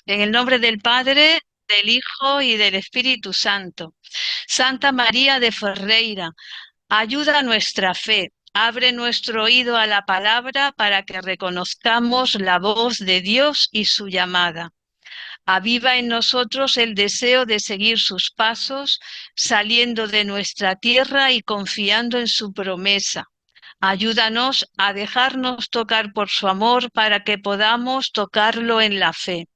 En el nombre del Padre, del Hijo y del Espíritu Santo. Santa María de Ferreira, ayuda a nuestra fe. Abre nuestro oído a la palabra para que reconozcamos la voz de Dios y su llamada. Aviva en nosotros el deseo de seguir sus pasos, saliendo de nuestra tierra y confiando en su promesa. Ayúdanos a dejarnos tocar por su amor para que podamos tocarlo en la fe.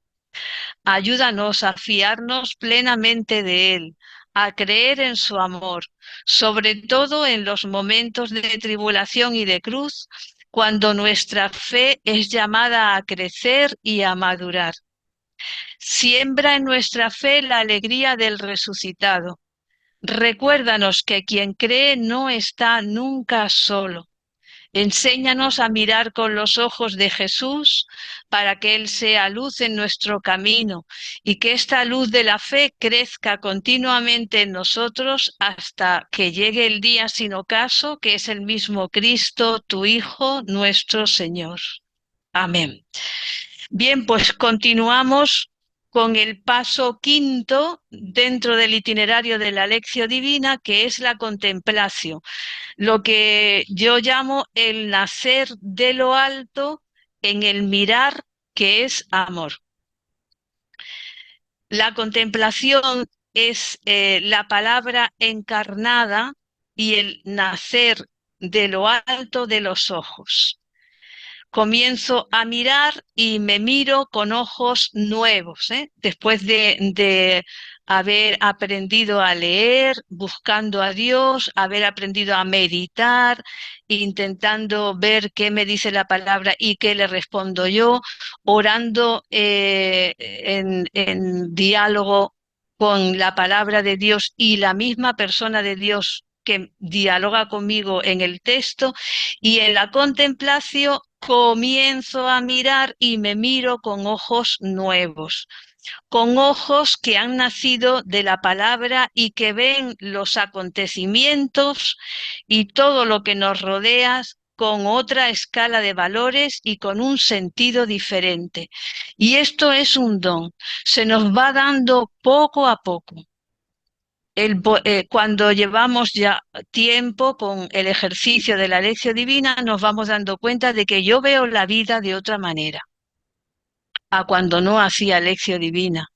Ayúdanos a fiarnos plenamente de Él, a creer en su amor, sobre todo en los momentos de tribulación y de cruz, cuando nuestra fe es llamada a crecer y a madurar. Siembra en nuestra fe la alegría del resucitado. Recuérdanos que quien cree no está nunca solo. Enséñanos a mirar con los ojos de Jesús para que Él sea luz en nuestro camino y que esta luz de la fe crezca continuamente en nosotros hasta que llegue el día sin ocaso, que es el mismo Cristo, tu Hijo, nuestro Señor. Amén. Bien, pues continuamos con el paso quinto dentro del itinerario de la Lección Divina, que es la contemplación, lo que yo llamo el nacer de lo alto en el mirar, que es amor. La contemplación es la palabra encarnada y el nacer de lo alto de los ojos. Comienzo a mirar y me miro con ojos nuevos, después de haber aprendido a leer, buscando a Dios, haber aprendido a meditar, intentando ver qué me dice la palabra y qué le respondo yo, orando en diálogo con la palabra de Dios y la misma persona de Dios que dialoga conmigo en el texto, y en la contemplación comienzo a mirar y me miro con ojos nuevos, con ojos que han nacido de la palabra y que ven los acontecimientos y todo lo que nos rodea con otra escala de valores y con un sentido diferente. Y esto es un don, se nos va dando poco a poco. Cuando llevamos ya tiempo con el ejercicio de la lección divina, nos vamos dando cuenta de que yo veo la vida de otra manera a cuando no hacía lección divina,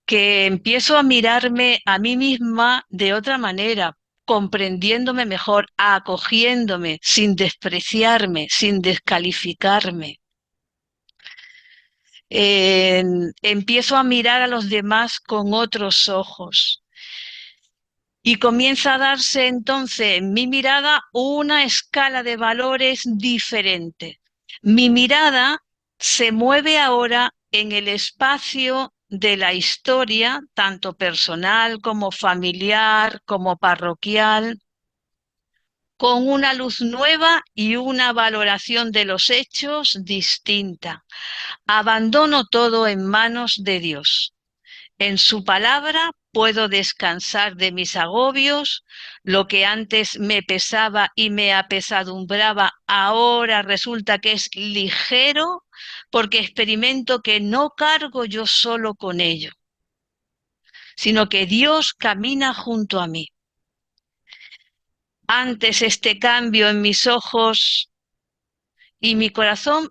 que empiezo a mirarme a mí misma de otra manera, comprendiéndome mejor, acogiéndome, sin despreciarme, sin descalificarme. Empiezo a mirar a los demás con otros ojos. Y comienza a darse entonces en mi mirada una escala de valores diferente. Mi mirada se mueve ahora en el espacio de la historia, tanto personal como familiar, como parroquial, con una luz nueva y una valoración de los hechos distinta. Abandono todo en manos de Dios. En su palabra puedo descansar de mis agobios, lo que antes me pesaba y me apesadumbraba, ahora resulta que es ligero porque experimento que no cargo yo solo con ello, sino que Dios camina junto a mí. Antes este cambio en mis ojos y mi corazón,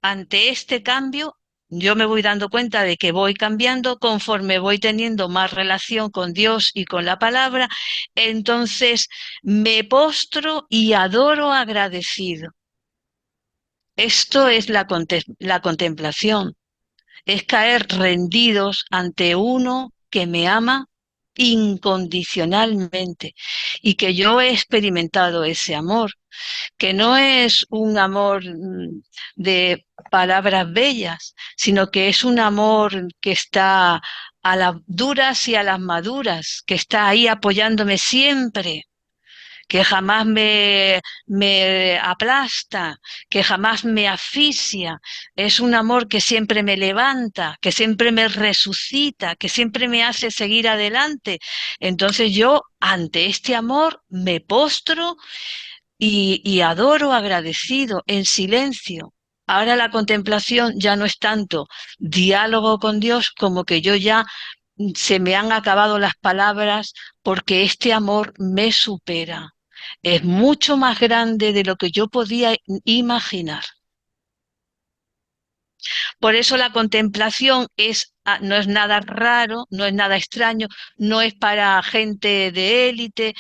ante este cambio, yo me voy dando cuenta de que voy cambiando conforme voy teniendo más relación con Dios y con la palabra, entonces me postro y adoro agradecido. Esto es la contemplación, es caer rendidos ante uno que me ama incondicionalmente y que yo he experimentado ese amor, que no es un amor de palabras bellas, sino que es un amor que está a las duras y a las maduras, que está ahí apoyándome siempre, que jamás me aplasta, que jamás me asfixia. Es un amor que siempre me levanta, que siempre me resucita, que siempre me hace seguir adelante. Entonces yo, ante este amor, me postro y adoro agradecido, en silencio, Ahora la contemplación ya no es tanto diálogo con Dios como que yo ya se me han acabado las palabras porque este amor me supera. Es mucho más grande de lo que yo podía imaginar. Por eso la contemplación no es nada raro, no es nada extraño, no es para gente de élite,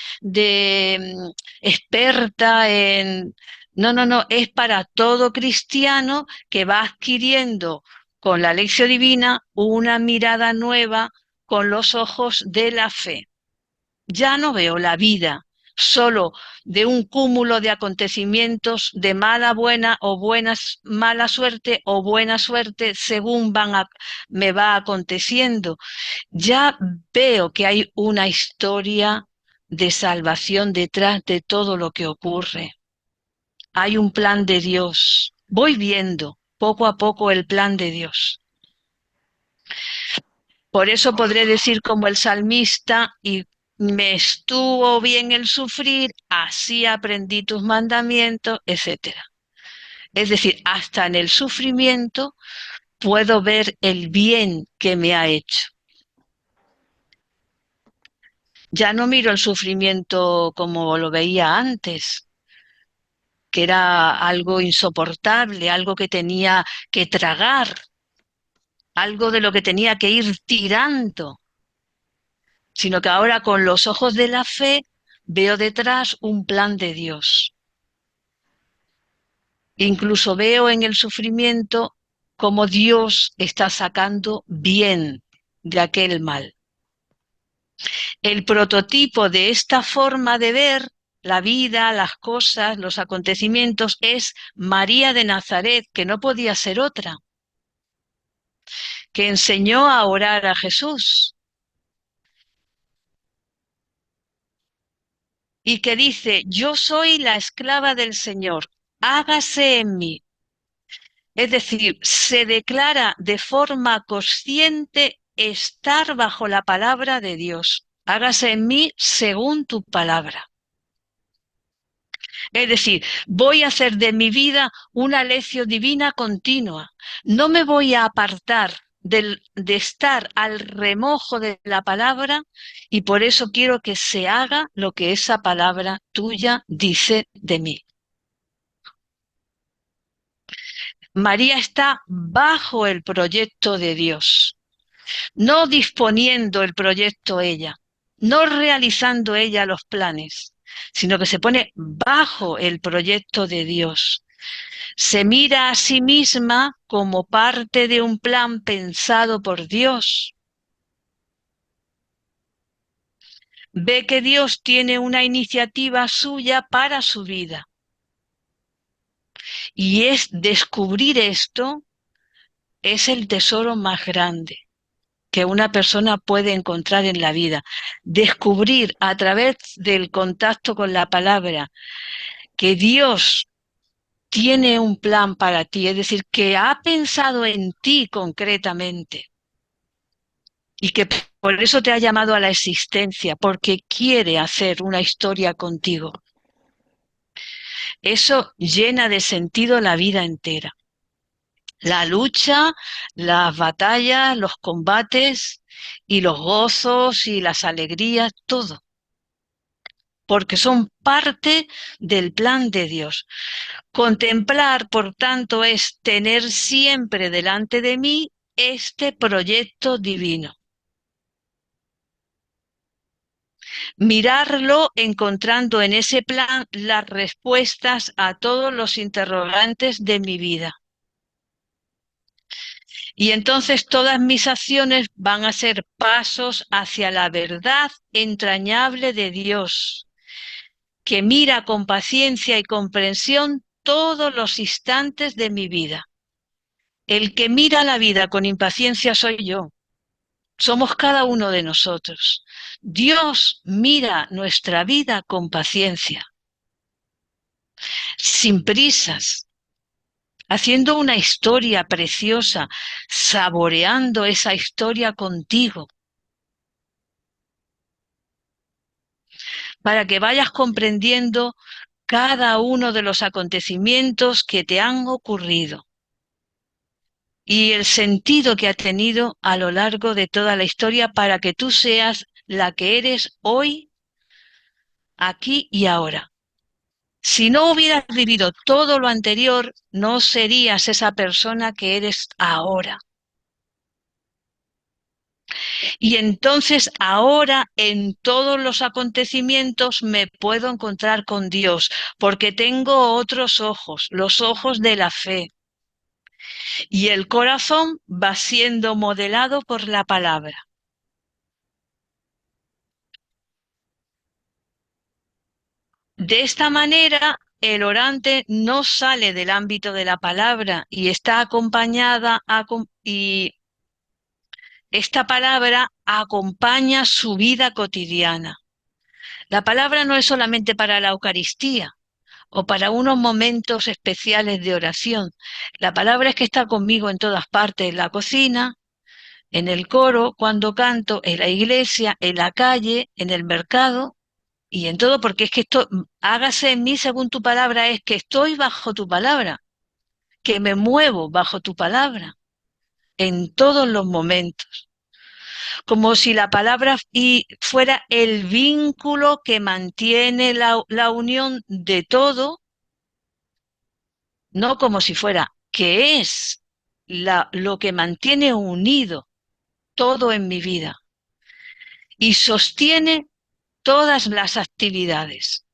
experta en... No, no, no, es para todo cristiano que va adquiriendo con la lección divina una mirada nueva con los ojos de la fe. Ya no veo la vida solo de un cúmulo de acontecimientos de mala buena o mala suerte o buena suerte según me va aconteciendo. Ya veo que hay una historia de salvación detrás de todo lo que ocurre. Hay un plan de Dios. Voy viendo poco a poco el plan de Dios. Por eso podré decir como el salmista, y me estuvo bien el sufrir, así aprendí tus mandamientos, etcétera. Es decir, hasta en el sufrimiento puedo ver el bien que me ha hecho. Ya no miro el sufrimiento como lo veía antes, que era algo insoportable, algo que tenía que tragar, algo de lo que tenía que ir tirando, sino que ahora con los ojos de la fe veo detrás un plan de Dios. Incluso veo en el sufrimiento cómo Dios está sacando bien de aquel mal. El prototipo de esta forma de ver la vida, las cosas, los acontecimientos es María de Nazaret, que no podía ser otra, que enseñó a orar a Jesús y que dice, yo soy la esclava del Señor, hágase en mí. Es decir, se declara de forma consciente estar bajo la palabra de Dios. Hágase en mí según tu palabra. Es decir, voy a hacer de mi vida una lección divina continua. No me voy a apartar de estar al remojo de la palabra y por eso quiero que se haga lo que esa palabra tuya dice de mí. María está bajo el proyecto de Dios, no disponiendo el proyecto ella, no realizando ella los planes, sino que se pone bajo el proyecto de Dios. Se mira a sí misma como parte de un plan pensado por Dios. Ve que Dios tiene una iniciativa suya para su vida. Y es descubrir esto es el tesoro más grande que una persona puede encontrar en la vida. Descubrir a través del contacto con la palabra que Dios tiene un plan para ti, es decir, que ha pensado en ti concretamente y que por eso te ha llamado a la existencia, porque quiere hacer una historia contigo. Eso llena de sentido la vida entera. La lucha, las batallas, los combates y los gozos y las alegrías, todo, porque son parte del plan de Dios. Contemplar, por tanto, es tener siempre delante de mí este proyecto divino. Mirarlo encontrando en ese plan las respuestas a todos los interrogantes de mi vida. Y entonces todas mis acciones van a ser pasos hacia la verdad entrañable de Dios, que mira con paciencia y comprensión todos los instantes de mi vida. El que mira la vida con impaciencia soy yo. Somos cada uno de nosotros. Dios mira nuestra vida con paciencia, sin prisas, haciendo una historia preciosa, saboreando esa historia contigo, para que vayas comprendiendo cada uno de los acontecimientos que te han ocurrido. y el sentido que ha tenido a lo largo de toda la historia para que tú seas la que eres hoy, aquí y ahora. Si no hubieras vivido todo lo anterior, no serías esa persona que eres ahora. Y entonces ahora en todos los acontecimientos me puedo encontrar con Dios, porque tengo otros ojos, los ojos de la fe. Y el corazón va siendo modelado por la palabra. De esta manera, el orante no sale del ámbito de la palabra y está acompañada y esta palabra acompaña su vida cotidiana. La palabra no es solamente para la Eucaristía o para unos momentos especiales de oración. La palabra es que está conmigo en todas partes, en la cocina, en el coro, cuando canto, en la iglesia, en la calle, en el mercado y en todo, porque es que esto, hágase en mí según tu palabra, es que estoy bajo tu palabra, que me muevo bajo tu palabra en todos los momentos, como si la palabra y fuera el vínculo que mantiene la unión de todo, no como si fuera, que es lo que mantiene unido todo en mi vida y sostiene todas las actividades.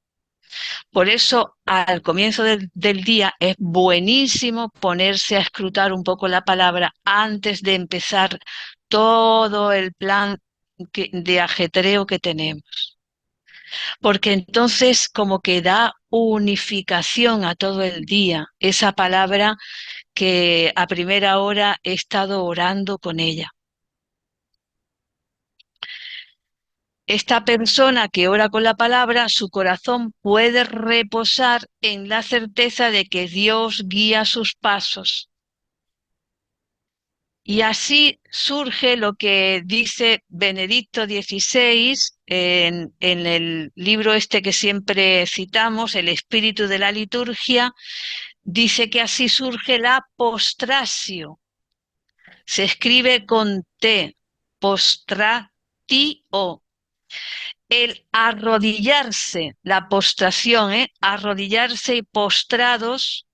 Por eso, al comienzo del día es buenísimo ponerse a escrutar un poco la palabra antes de empezar todo el plan de ajetreo que tenemos. Porque entonces como que da unificación a todo el día, esa palabra que a primera hora he estado orando con ella. Esta persona que ora con la palabra, su corazón puede reposar en la certeza de que Dios guía sus pasos. Y así surge lo que dice Benedicto XVI en el libro este que siempre citamos, El espíritu de la liturgia, dice que así surge la postratio. Se escribe con T, postratio. El arrodillarse, la postración, arrodillarse y postrados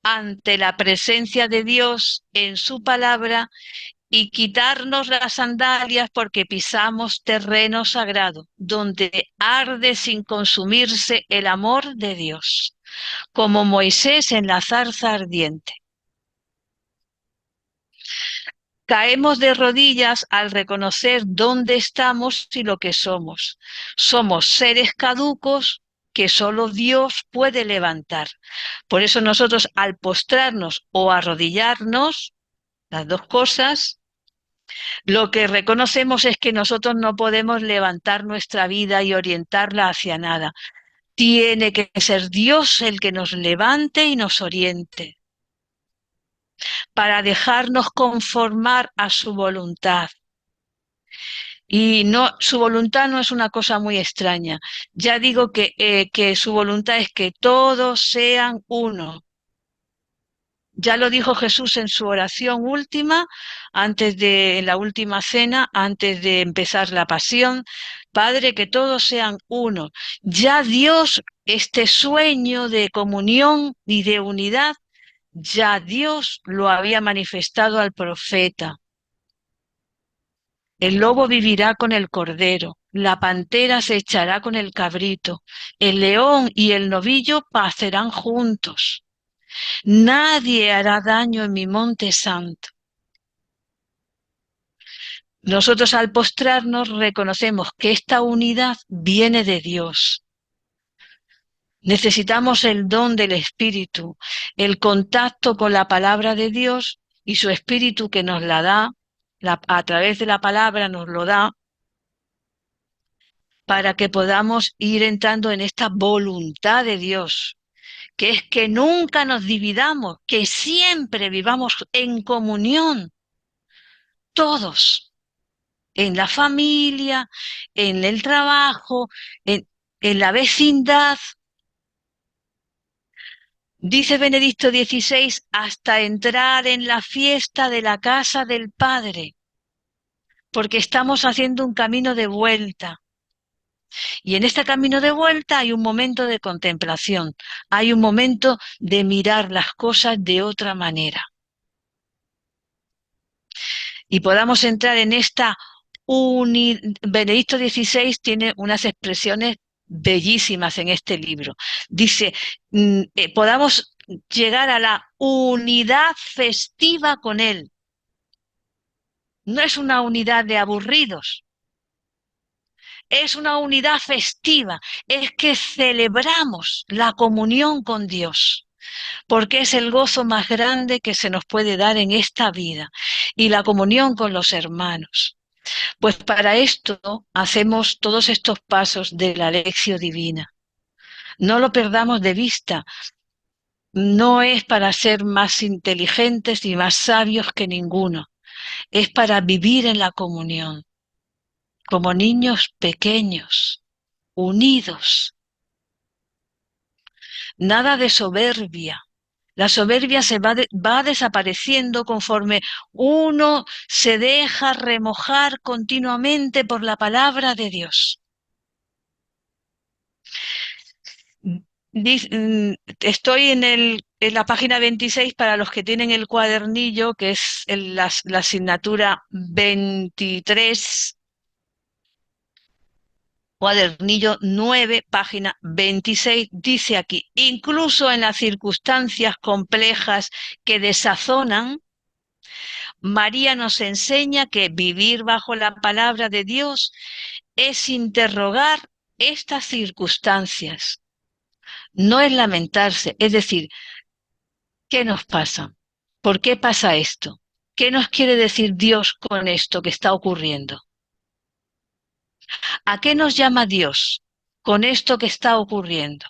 ante la presencia de Dios en su palabra y quitarnos las sandalias porque pisamos terreno sagrado, donde arde sin consumirse el amor de Dios, como Moisés en la zarza ardiente. Caemos de rodillas al reconocer dónde estamos y lo que somos. Somos seres caducos que solo Dios puede levantar. Por eso nosotros al postrarnos o arrodillarnos, las dos cosas, lo que reconocemos es que nosotros no podemos levantar nuestra vida y orientarla hacia nada. Tiene que ser Dios el que nos levante y nos oriente para dejarnos conformar a su voluntad. Y no, su voluntad no es una cosa muy extraña. Ya digo que su voluntad es que todos sean uno. Ya lo dijo Jesús en su oración última, en la última cena, antes de empezar la pasión. Padre, que todos sean uno. Ya Dios, este sueño de comunión y de unidad, ya Dios lo había manifestado al profeta. El lobo vivirá con el cordero, la pantera se echará con el cabrito, el león y el novillo pacerán juntos. Nadie hará daño en mi monte santo. Nosotros al postrarnos reconocemos que esta unidad viene de Dios. Necesitamos el don del Espíritu, el contacto con la palabra de Dios y su Espíritu que nos la da, a través de la palabra nos lo da, para que podamos ir entrando en esta voluntad de Dios, que es que nunca nos dividamos, que siempre vivamos en comunión, todos, en la familia, en el trabajo, en la vecindad. Dice Benedicto XVI, hasta entrar en la fiesta de la casa del Padre, porque estamos haciendo un camino de vuelta. Y en este camino de vuelta hay un momento de contemplación, hay un momento de mirar las cosas de otra manera. Y podamos entrar en esta Benedicto XVI tiene unas expresiones bellísimas en este libro. Dice, podamos llegar a la unidad festiva con él. No es una unidad de aburridos, es una unidad festiva, es que celebramos la comunión con Dios, porque es el gozo más grande que se nos puede dar en esta vida, y la comunión con los hermanos. Pues para esto hacemos todos estos pasos de la lección divina. No lo perdamos de vista. No es para ser más inteligentes y más sabios que ninguno. Es para vivir en la comunión, como niños pequeños, unidos. Nada de soberbia. La soberbia va desapareciendo conforme uno se deja remojar continuamente por la palabra de Dios. Estoy en la página 26 para los que tienen el cuadernillo, que es la asignatura 23, cuadernillo 9, página 26, dice aquí, incluso en las circunstancias complejas que desazonan, María nos enseña que vivir bajo la palabra de Dios es interrogar estas circunstancias. No es lamentarse, es decir, ¿qué nos pasa? ¿Por qué pasa esto? ¿Qué nos quiere decir Dios con esto que está ocurriendo? ¿A qué nos llama Dios con esto que está ocurriendo?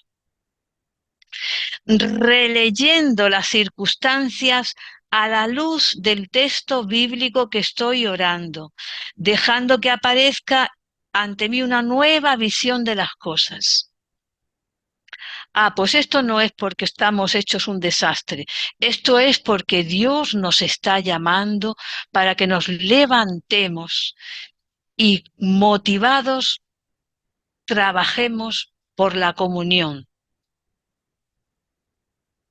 Releyendo las circunstancias a la luz del texto bíblico que estoy orando, dejando que aparezca ante mí una nueva visión de las cosas. Ah, pues esto no es porque estamos hechos un desastre, esto es porque Dios nos está llamando para que nos levantemos y motivados trabajemos por la comunión,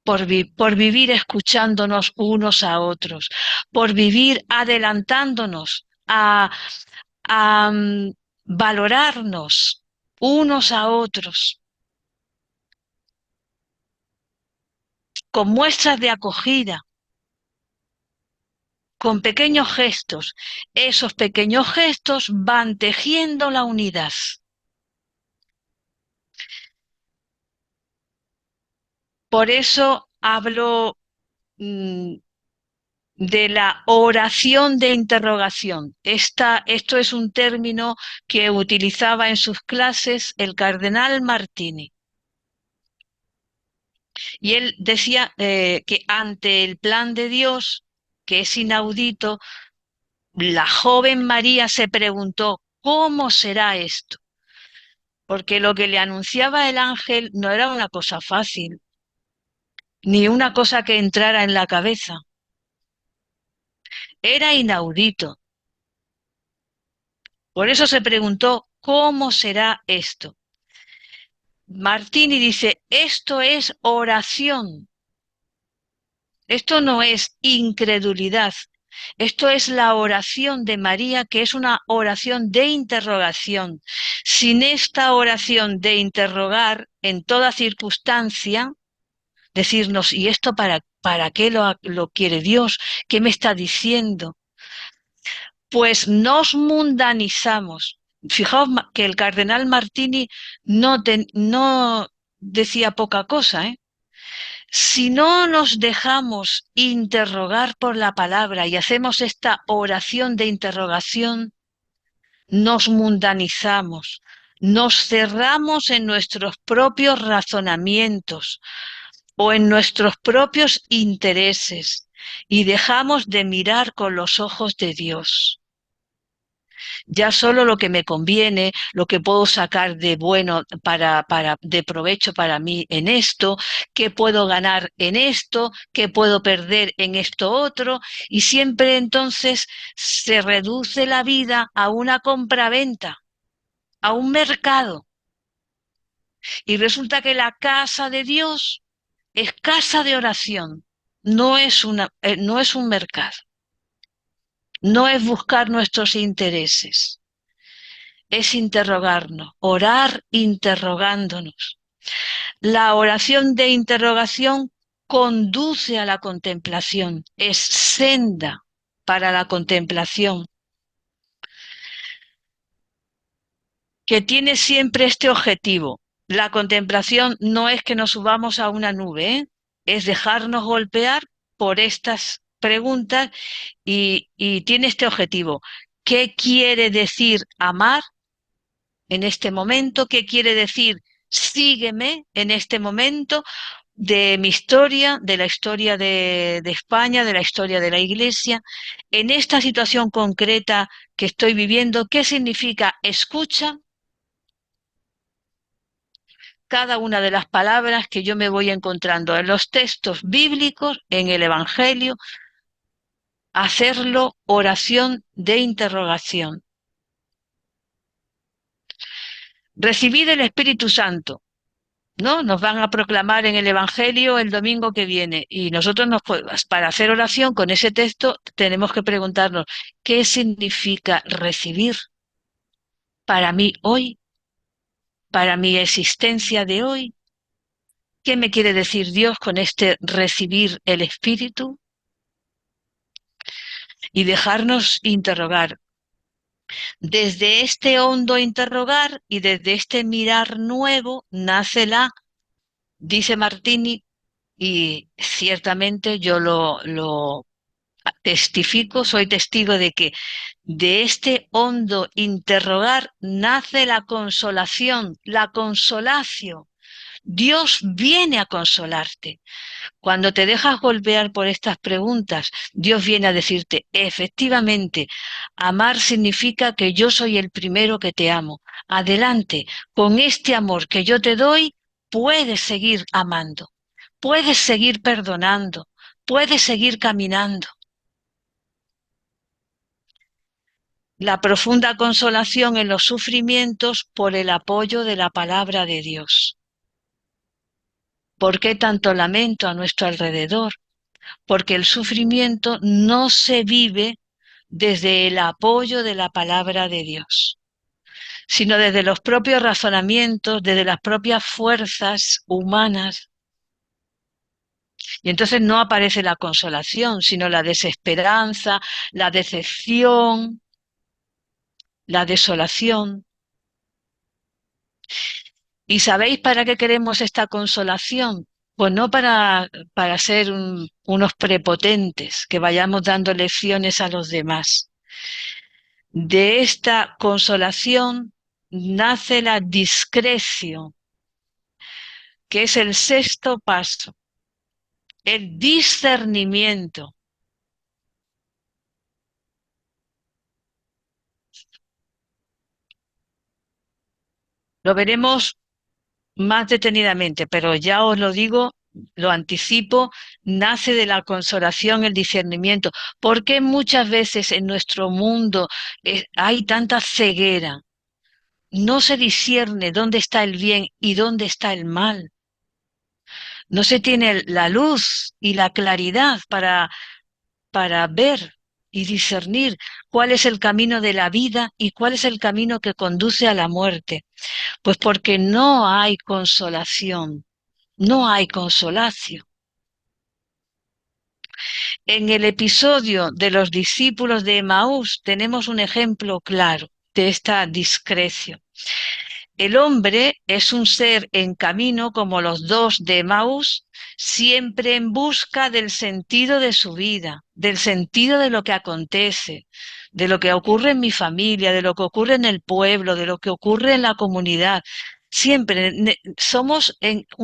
por vivir escuchándonos unos a otros, por vivir adelantándonos a valorarnos unos a otros, con muestras de acogida, con pequeños gestos. Esos pequeños gestos van tejiendo la unidad. Por eso hablo de la oración de interrogación. Esto es un término que utilizaba en sus clases el cardenal Martini. Y él decía que ante el plan de Dios, que es inaudito, la joven María se preguntó, ¿cómo será esto? Porque lo que le anunciaba el ángel no era una cosa fácil, ni una cosa que entrara en la cabeza. Era inaudito. Por eso se preguntó, ¿cómo será esto? Martini dice, esto es oración. Esto no es incredulidad. Esto es la oración de María, que es una oración de interrogación. Sin esta oración de interrogar en toda circunstancia, decirnos, ¿y esto para qué lo quiere Dios? ¿Qué me está diciendo? Pues nos mundanizamos. Fijaos que el cardenal Martini no decía poca cosa, ¿eh? Si no nos dejamos interrogar por la palabra y hacemos esta oración de interrogación, nos mundanizamos, nos cerramos en nuestros propios razonamientos o en nuestros propios intereses y dejamos de mirar con los ojos de Dios. Ya solo lo que me conviene, lo que puedo sacar de bueno de provecho para mí en esto, qué puedo ganar en esto, qué puedo perder en esto otro, y siempre entonces se reduce la vida a una compraventa, a un mercado. Y resulta que la casa de Dios es casa de oración, no es un mercado, no es buscar nuestros intereses, es interrogarnos, orar interrogándonos. La oración de interrogación conduce a la contemplación, es senda para la contemplación, que tiene siempre este objetivo. La contemplación no es que nos subamos a una nube, ¿eh? Es dejarnos golpear por estas preguntas y tiene este objetivo. ¿Qué quiere decir amar en este momento? ¿Qué quiere decir sígueme en este momento de mi historia, de la historia de España, de la historia de la Iglesia? En esta situación concreta que estoy viviendo, ¿qué significa escucha? Cada una de las palabras que yo me voy encontrando en los textos bíblicos, en el Evangelio, hacerlo oración de interrogación. Recibid el Espíritu Santo, ¿no? Nos van a proclamar en el Evangelio el domingo que viene y nosotros para hacer oración con ese texto tenemos que preguntarnos, ¿qué significa recibir para mí hoy, para mi existencia de hoy? ¿Qué me quiere decir Dios con este recibir el Espíritu? Y dejarnos interrogar. Desde este hondo interrogar y desde este mirar nuevo nace dice Martini, y ciertamente yo lo testifico, soy testigo de que de este hondo interrogar nace la consolación, la consolación. Dios viene a consolarte. Cuando te dejas golpear por estas preguntas, Dios viene a decirte, efectivamente, amar significa que yo soy el primero que te amo. Adelante, con este amor que yo te doy, puedes seguir amando, puedes seguir perdonando, puedes seguir caminando. La profunda consolación en los sufrimientos por el apoyo de la palabra de Dios. ¿Por qué tanto lamento a nuestro alrededor? Porque el sufrimiento no se vive desde el apoyo de la palabra de Dios, sino desde los propios razonamientos, desde las propias fuerzas humanas. Y entonces no aparece la consolación, sino la desesperanza, la decepción, la desolación. ¿Y sabéis para qué queremos esta consolación? Pues no para ser unos prepotentes, que vayamos dando lecciones a los demás. De esta consolación nace la discreción, que es el sexto paso, el discernimiento. Lo veremos más detenidamente, pero ya os lo digo, lo anticipo, nace de la consolación el discernimiento. ¿Por qué muchas veces en nuestro mundo hay tanta ceguera? No se discierne dónde está el bien y dónde está el mal. No se tiene la luz y la claridad para ver y discernir cuál es el camino de la vida y cuál es el camino que conduce a la muerte. Pues porque no hay consolación, no hay consolación. En el episodio de los discípulos de Emaús tenemos un ejemplo claro de esta discreción. El hombre es un ser en camino como los dos de Emaús, siempre en busca del sentido de su vida, del sentido de lo que acontece, de lo que ocurre en mi familia, de lo que ocurre en el pueblo, de lo que ocurre en la comunidad. Siempre somos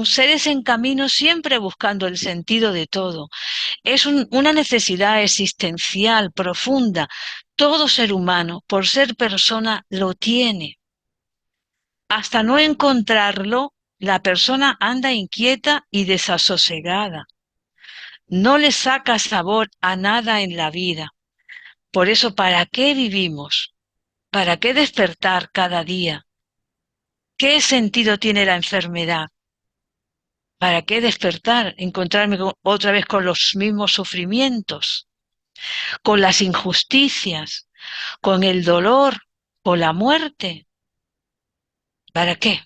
seres en camino, siempre buscando el sentido de todo. Es una necesidad existencial profunda, Todo ser humano, por ser persona, lo tiene. Hasta no encontrarlo, la persona anda inquieta y desasosegada. No le saca sabor a nada en la vida. Por eso, ¿para qué vivimos? ¿Para qué despertar cada día? ¿Qué sentido tiene la enfermedad? ¿Para qué despertar? Encontrarme otra vez con los mismos sufrimientos, con las injusticias, con el dolor, con la muerte. ¿Para qué?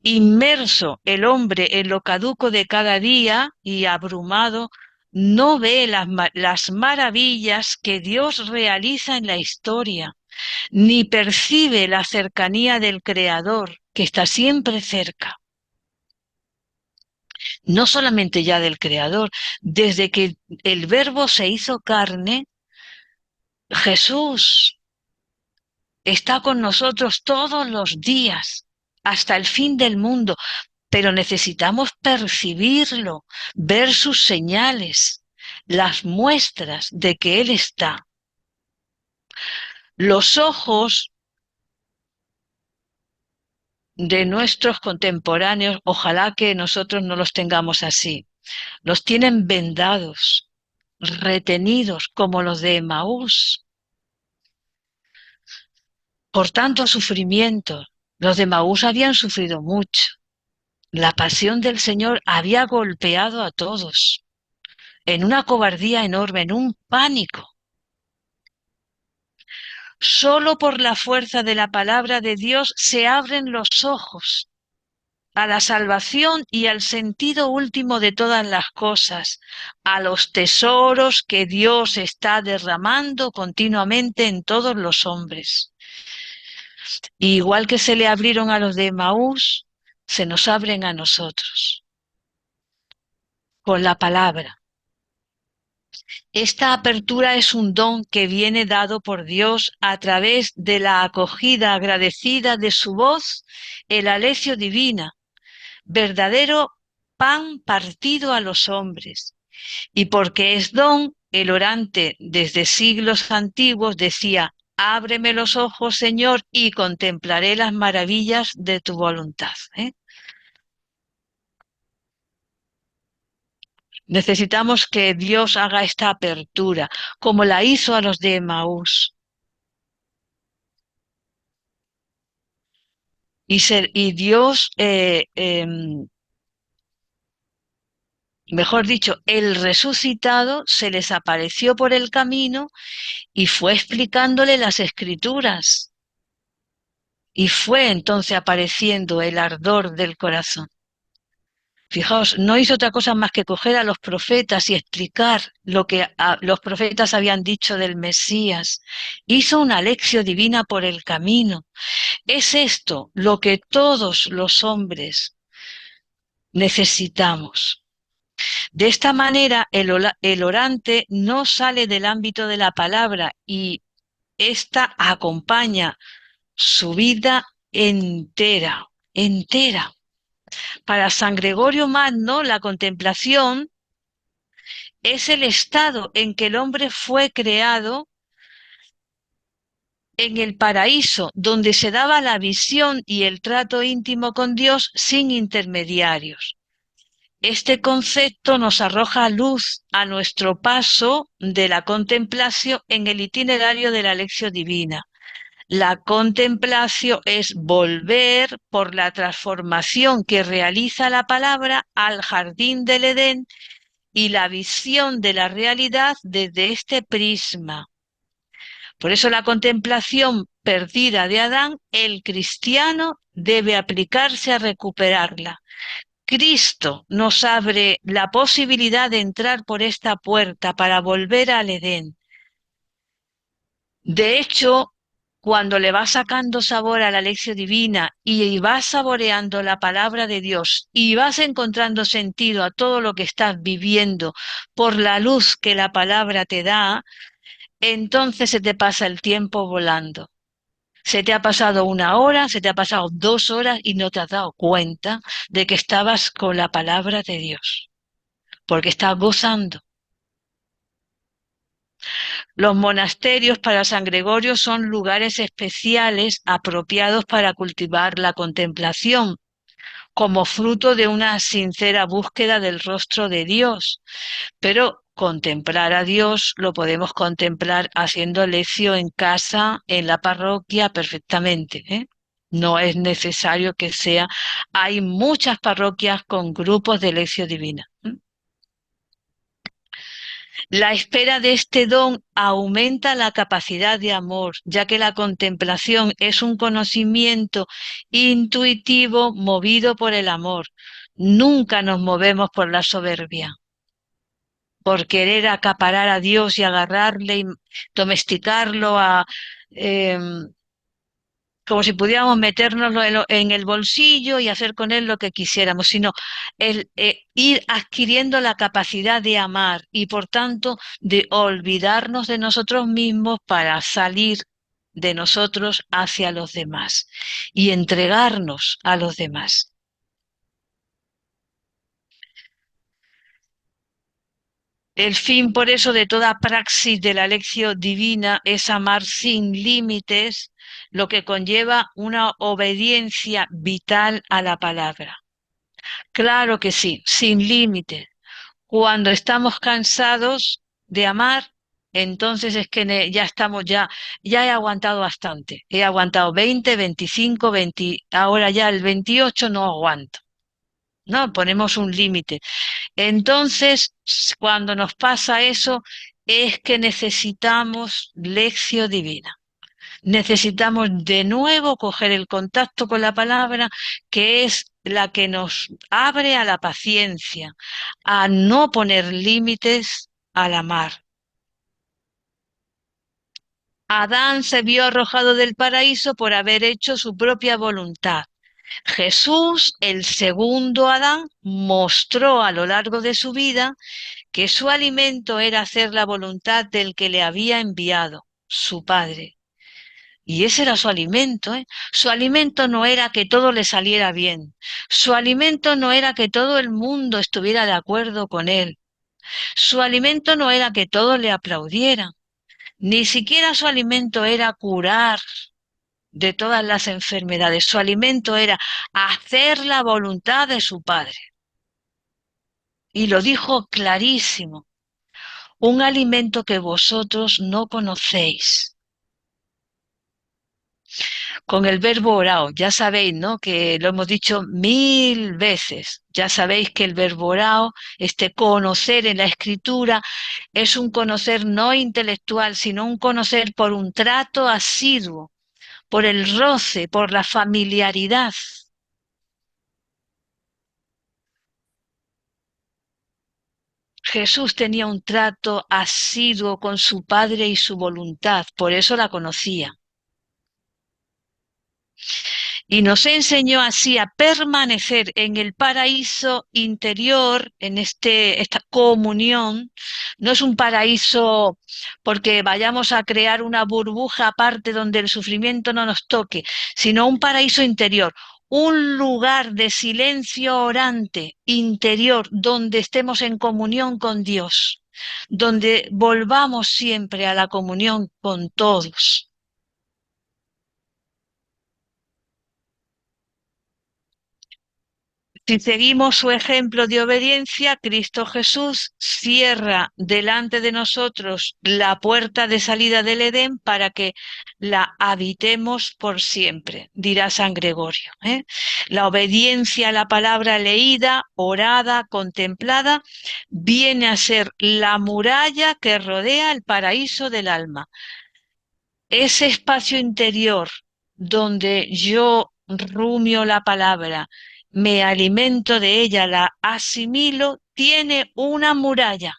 Inmerso el hombre en lo caduco de cada día y abrumado, no ve las maravillas que Dios realiza en la historia, ni percibe la cercanía del Creador, que está siempre cerca. No solamente ya del Creador, desde que el Verbo se hizo carne, Jesús está con nosotros todos los días, hasta el fin del mundo, pero necesitamos percibirlo, ver sus señales, las muestras de que Él está. Los ojos de nuestros contemporáneos, ojalá que nosotros no los tengamos así, los tienen vendados, retenidos como los de Emaús, por tanto sufrimiento. Los de Emaús habían sufrido mucho. La pasión del Señor había golpeado a todos, en una cobardía enorme, en un pánico. Solo por la fuerza de la palabra de Dios se abren los ojos a la salvación y al sentido último de todas las cosas, a los tesoros que Dios está derramando continuamente en todos los hombres. Y igual que se le abrieron a los de Emaús, se nos abren a nosotros con la palabra. Esta apertura es un don que viene dado por Dios a través de la acogida agradecida de su voz, el alecio divina, verdadero pan partido a los hombres. Y porque es don, el orante desde siglos antiguos decía: ábreme los ojos, Señor, y contemplaré las maravillas de tu voluntad. Necesitamos que Dios haga esta apertura, como la hizo a los de Emaús. Y Dios, mejor dicho, el resucitado se les apareció por el camino y fue explicándole las escrituras. Y fue entonces apareciendo el ardor del corazón. Fijaos, no hizo otra cosa más que coger a los profetas y explicar lo que los profetas habían dicho del Mesías. Hizo una lección divina por el camino. Es esto lo que todos los hombres necesitamos. De esta manera, el orante no sale del ámbito de la palabra y ésta acompaña su vida entera, entera. Para San Gregorio Magno, la contemplación es el estado en que el hombre fue creado en el paraíso, donde se daba la visión y el trato íntimo con Dios sin intermediarios. Este concepto nos arroja luz a nuestro paso de la contemplación en el itinerario de la lección divina. La contemplación es volver por la transformación que realiza la palabra al jardín del Edén y la visión de la realidad desde este prisma. Por eso la contemplación perdida de Adán, el cristiano debe aplicarse a recuperarla. Cristo nos abre la posibilidad de entrar por esta puerta para volver al Edén. De hecho, cuando le vas sacando sabor a la lección divina y vas saboreando la palabra de Dios y vas encontrando sentido a todo lo que estás viviendo por la luz que la palabra te da, entonces se te pasa el tiempo volando. Se te ha pasado 1 hora, se te ha pasado 2 horas y no te has dado cuenta de que estabas con la palabra de Dios, porque estás gozando. Los monasterios para San Gregorio son lugares especiales apropiados para cultivar la contemplación, como fruto de una sincera búsqueda del rostro de Dios. Pero contemplar a Dios lo podemos contemplar haciendo lección en casa, en la parroquia, perfectamente, ¿eh? No es necesario que sea. Hay muchas parroquias con grupos de lección divina. La espera de este don aumenta la capacidad de amor, ya que la contemplación es un conocimiento intuitivo movido por el amor. Nunca nos movemos por la soberbia, por querer acaparar a Dios y agarrarle y domesticarlo como si pudiéramos metérnoslo en el bolsillo y hacer con él lo que quisiéramos, sino el ir adquiriendo la capacidad de amar y por tanto de olvidarnos de nosotros mismos para salir de nosotros hacia los demás y entregarnos a los demás. El fin, por eso, de toda praxis de la lección divina es amar sin límites, lo que conlleva una obediencia vital a la palabra. Claro que sí, sin límites. Cuando estamos cansados de amar, entonces es que ya estamos, ya he aguantado bastante. He aguantado 20, 25, 20, ahora ya el 28 no aguanto. No, ponemos un límite. Entonces, cuando nos pasa eso, es que necesitamos lección divina. Necesitamos de nuevo coger el contacto con la palabra, que es la que nos abre a la paciencia, a no poner límites al amar. Adán se vio arrojado del paraíso por haber hecho su propia voluntad. Jesús, el segundo Adán, mostró a lo largo de su vida que su alimento era hacer la voluntad del que le había enviado, su Padre. Y ese era su alimento, ¿eh? Su alimento no era que todo le saliera bien. Su alimento no era que todo el mundo estuviera de acuerdo con él. Su alimento no era que todos le aplaudieran. Ni siquiera su alimento era curar de todas las enfermedades. Su alimento era hacer la voluntad de su Padre. Y lo dijo clarísimo. Un alimento que vosotros no conocéis. Con el verbo orao, ya sabéis, ¿no? Que lo hemos dicho 1000 veces. Ya sabéis que el verbo orao, este conocer en la escritura, es un conocer no intelectual, sino un conocer por un trato asiduo, por el roce, por la familiaridad. Jesús tenía un trato asiduo con su Padre y su voluntad, por eso la conocía. Y nos enseñó así a permanecer en el paraíso interior, en esta comunión. No es un paraíso porque vayamos a crear una burbuja aparte donde el sufrimiento no nos toque, sino un paraíso interior, un lugar de silencio orante interior donde estemos en comunión con Dios, donde volvamos siempre a la comunión con todos. Si seguimos su ejemplo de obediencia, Cristo Jesús cierra delante de nosotros la puerta de salida del Edén para que la habitemos por siempre, dirá San Gregorio, ¿eh? La obediencia a la palabra leída, orada, contemplada, viene a ser la muralla que rodea el paraíso del alma. Ese espacio interior donde yo rumio la palabra, me alimento de ella, la asimilo, tiene una muralla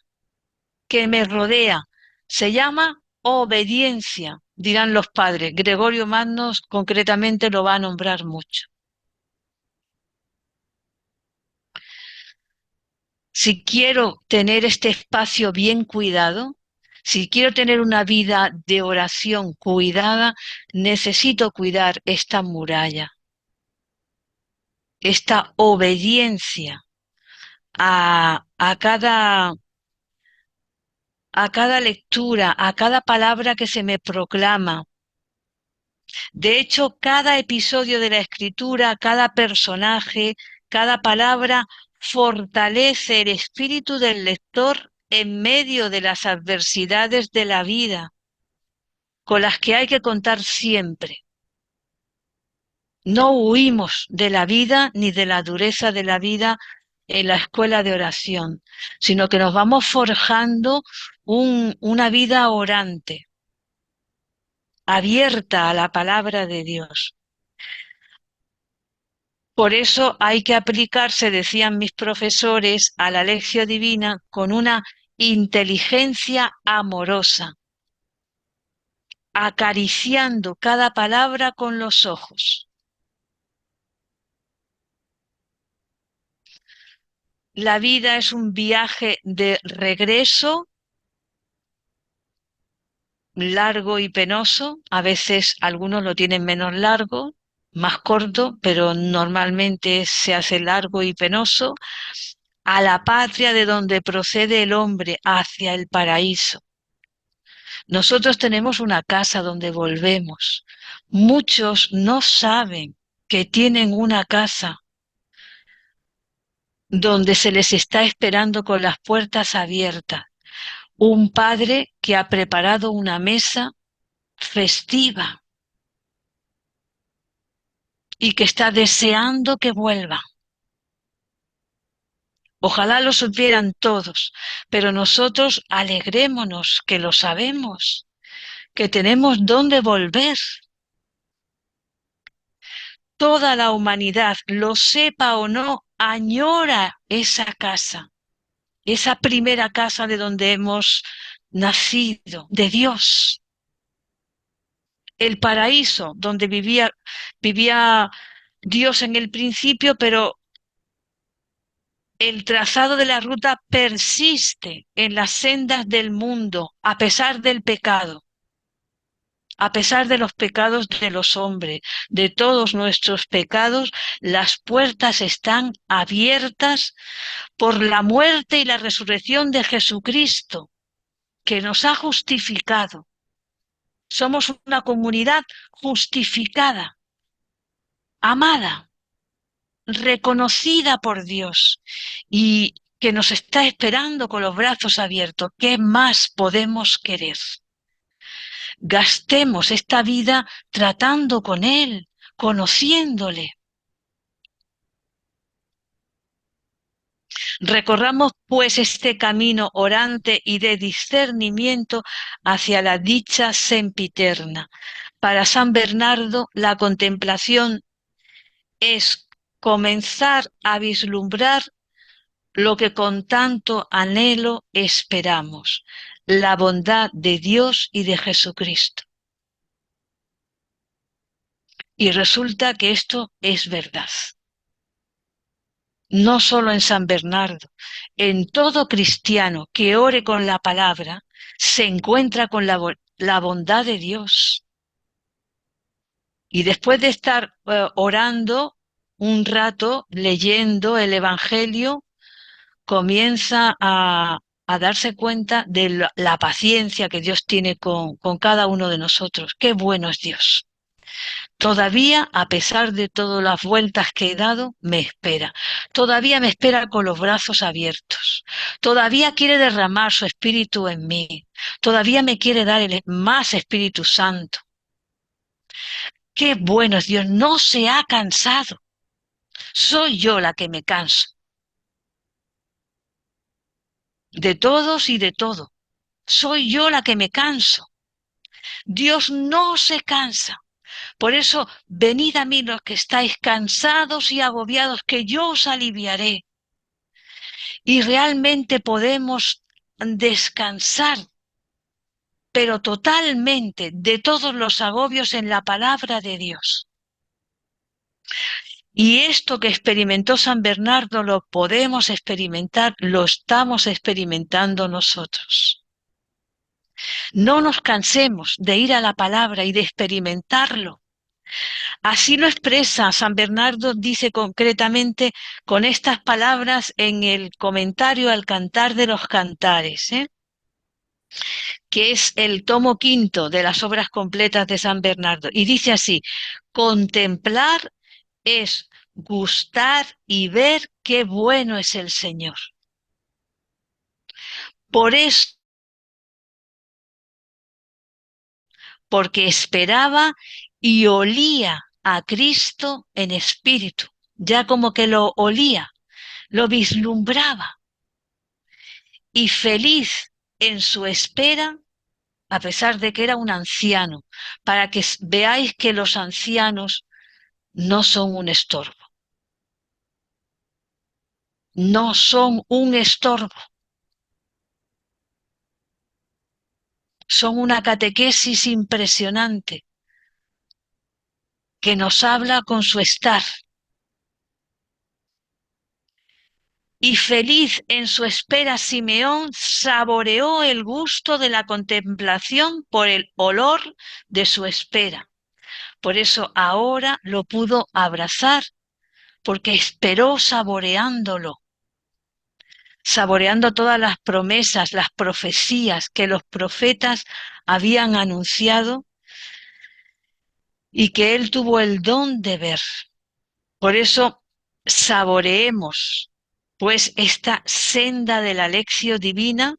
que me rodea. Se llama obediencia, dirán los padres. Gregorio Magno concretamente lo va a nombrar mucho. Si quiero tener este espacio bien cuidado, si quiero tener una vida de oración cuidada, necesito cuidar esta muralla, esta obediencia a cada a cada lectura, a cada palabra que se me proclama. De hecho, cada episodio de la escritura, cada personaje, cada palabra fortalece el espíritu del lector en medio de las adversidades de la vida, con las que hay que contar siempre. No huimos de la vida ni de la dureza de la vida en la escuela de oración, sino que nos vamos forjando una vida orante, abierta a la palabra de Dios. Por eso hay que aplicarse, decían mis profesores, a la lección divina con una inteligencia amorosa, acariciando cada palabra con los ojos. La vida es un viaje de regreso largo y penoso. A veces algunos lo tienen menos largo, más corto, pero normalmente se hace largo y penoso, a la patria de donde procede el hombre, hacia el paraíso. Nosotros tenemos una casa donde volvemos. Muchos no saben que tienen una casa donde se les está esperando con las puertas abiertas. Un padre que ha preparado una mesa festiva y que está deseando que vuelva. Ojalá lo supieran todos, pero nosotros alegrémonos que lo sabemos, que tenemos dónde volver. Toda la humanidad, lo sepa o no, añora esa casa, esa primera casa de donde hemos nacido, de Dios. El paraíso donde vivía Dios en el principio, pero el trazado de la ruta persiste en las sendas del mundo a pesar del pecado, a pesar de los pecados de los hombres, de todos nuestros pecados. Las puertas están abiertas por la muerte y la resurrección de Jesucristo, que nos ha justificado. Somos una comunidad justificada, amada, reconocida por Dios y que nos está esperando con los brazos abiertos. ¿Qué más podemos querer? Gastemos esta vida tratando con Él, conociéndole. Recorramos pues este camino orante y de discernimiento hacia la dicha sempiterna. Para San Bernardo, la contemplación es comenzar a vislumbrar lo que con tanto anhelo esperamos, la bondad de Dios y de Jesucristo. Y resulta que esto es verdad. No solo en San Bernardo, en todo cristiano que ore con la palabra, se encuentra con la bondad de Dios. Y después de estar orando un rato, leyendo el Evangelio, comienza a darse cuenta de la paciencia que Dios tiene con cada uno de nosotros. Qué bueno es Dios. Todavía, a pesar de todas las vueltas que he dado, me espera. Todavía me espera con los brazos abiertos. Todavía quiere derramar su Espíritu en mí. Todavía me quiere dar más Espíritu Santo. Qué bueno es Dios. No se ha cansado. Soy yo la que me canso. De todos y de todo. Soy yo la que me canso. Dios no se cansa. Por eso, venid a mí los que estáis cansados y agobiados, que yo os aliviaré. Y realmente podemos descansar, pero totalmente, de todos los agobios en la palabra de Dios. Y esto que experimentó San Bernardo lo podemos experimentar, lo estamos experimentando nosotros. No nos cansemos de ir a la palabra y de experimentarlo. Así lo expresa San Bernardo, dice concretamente con estas palabras en el comentario al Cantar de los Cantares. que es el tomo quinto de las obras completas de San Bernardo. Y dice así: contemplar es gustar y ver qué bueno es el Señor. Por eso, porque esperaba y olía a Cristo en espíritu, ya como que lo olía, lo vislumbraba, y feliz en su espera, a pesar de que era un anciano, para que veáis que los ancianos no son un estorbo, no son un estorbo, son una catequesis impresionante que nos habla con su estar. Y feliz en su espera, Simeón saboreó el gusto de la contemplación por el olor de su espera. Por eso ahora lo pudo abrazar, porque esperó saboreándolo, saboreando todas las promesas, las profecías que los profetas habían anunciado y que él tuvo el don de ver. Por eso saboreemos pues esta senda de la lección divina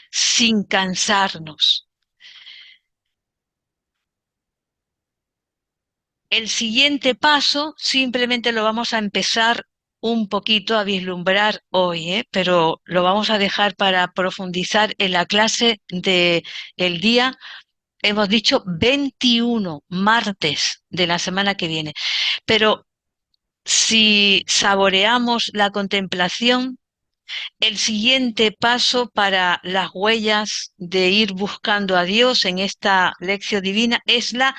sin cansarnos. El siguiente paso simplemente lo vamos a empezar un poquito a vislumbrar hoy, pero lo vamos a dejar para profundizar en la clase de el día, hemos dicho 21, martes de la semana que viene. Pero si saboreamos la contemplación, el siguiente paso para las huellas de ir buscando a Dios en esta lección divina es la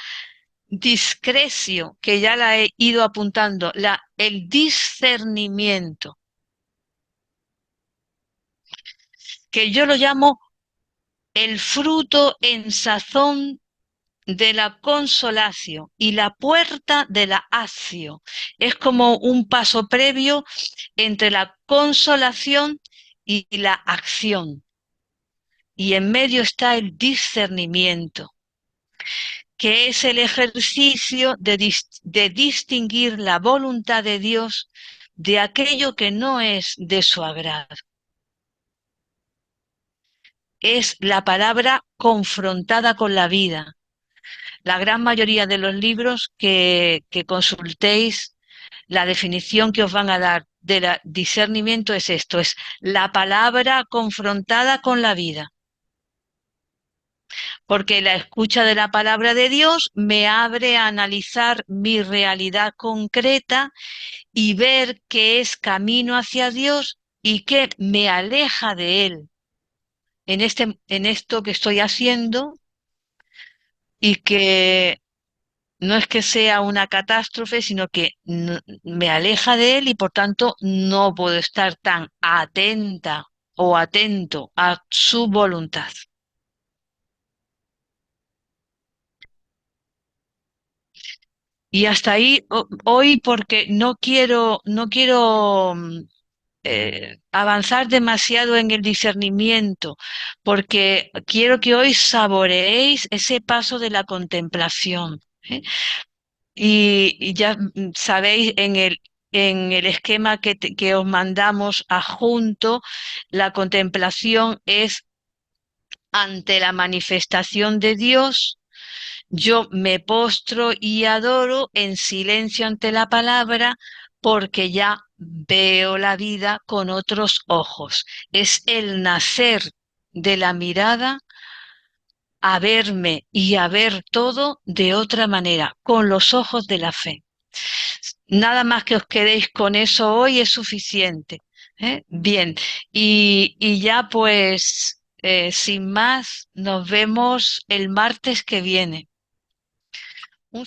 discrecio, que ya la he ido apuntando, el discernimiento, que yo lo llamo el fruto en sazón de la consolación y la puerta de la acción. Es como un paso previo entre la consolación y la acción. Y en medio está el discernimiento, que es el ejercicio de distinguir la voluntad de Dios de aquello que no es de su agrado. Es la palabra confrontada con la vida. La gran mayoría de los libros que consultéis, la definición que os van a dar del discernimiento es esto, es la palabra confrontada con la vida. Porque la escucha de la palabra de Dios me abre a analizar mi realidad concreta y ver qué es camino hacia Dios y qué me aleja de Él en esto que estoy haciendo, y que no es que sea una catástrofe, sino que me aleja de Él y por tanto no puedo estar tan atenta o atento a su voluntad. Y hasta ahí hoy, porque no quiero avanzar demasiado en el discernimiento, porque quiero que hoy saboreéis ese paso de la contemplación. ¿Eh? Y ya sabéis en el esquema que os mandamos adjunto, la contemplación es ante la manifestación de Dios. Yo me postro y adoro en silencio ante la palabra, porque ya veo la vida con otros ojos. Es el nacer de la mirada a verme y a ver todo de otra manera, con los ojos de la fe. Nada más que os quedéis con eso hoy es suficiente. Bien, y ya pues, sin más, nos vemos el martes que viene.